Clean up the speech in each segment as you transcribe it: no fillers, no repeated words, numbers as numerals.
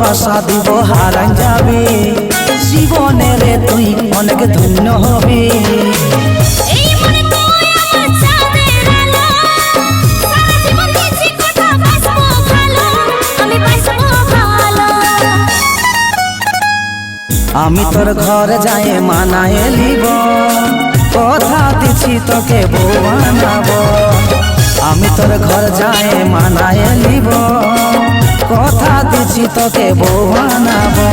ভালোবাসা দিব হারাই যাবে জীবনে রে তুই অনেক ধন্য হবি আমি তোর ঘর যাই মানায় লিব কথা দিছি তোকে বউ বানাবো আমি তোর ঘর যাই মানায় লিব কথা দিছি তোকে বউ বানাবো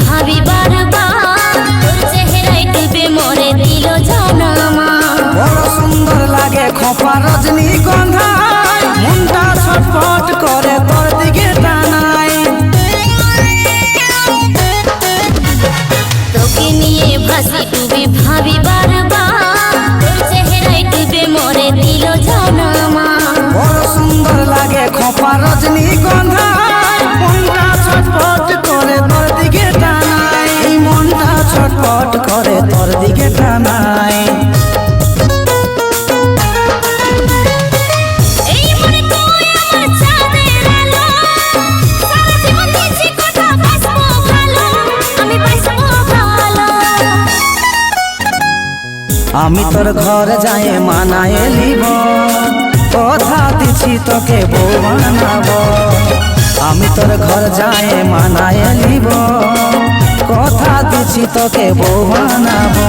ভাবি বারবার চেহারায় ডুবে মরে দিল জানামা বড় সুন্দর লাগে খোপা রজনীগন্ধা মনটা ছটফট করে তোর দিকে টানায় তোকে নিয়ে ভাসি ডুবে ভাবি বারবার চেহারায় ডুবে মরে দিল জানামা বড় সুন্দর লাগে খোপা রজনীগন্ধা মনটা ছটফট করে তোর দিকে টানায় এই মনটা ছটফট করে তোর দিকে টানায় আমি তোর ঘর যাই মানায় লিব কথা দিছি তোকে বউ বানাবো আমি তোর ঘর যাই মানায় লিব কথা দিছি তোকে বউ বানাবো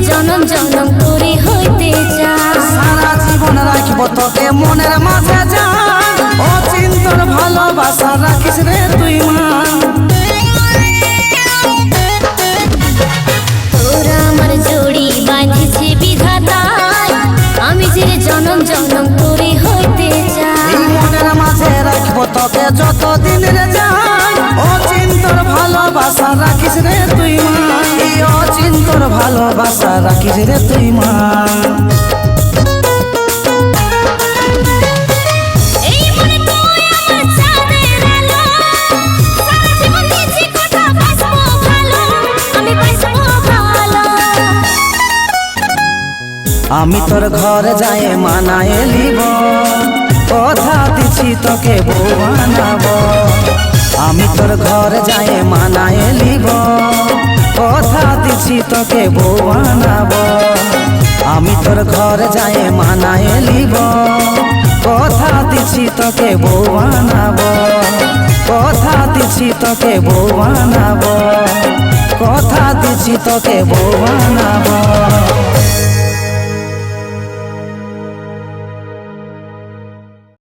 জনম জনম করে হইতে চাই সারা জীবন রাখবো তোকে মনের মাঝে জান অচিন্তর ভালোবাসা রাখিস রে তুই মান তোরা আমার জড়ি বাঁধিছে বিধাতায় আমি যে জনম জনম করে হইতে চাই মনের মাঝে রাখবো তোকে যতদিন রে জান অচিন্তর ভালোবাসা রাখিস রে তুই মান অচিন্তর ভালোবাসা রাখিস রে তুই মান আমি তোর ঘর যাই মানায় লিব কথা দিছি তোকে বউ বানাবো আমি তোর ঘর যাই মানায় লিব কথা দিছি তোকে বউ বানাবো আমি তোর ঘর যাই মানায় লিব কথা দিছি তোকে বউ বানাবো কথা দিছি তোকে বউ বানাবো কথা দিছি তোকে বউ বানাবো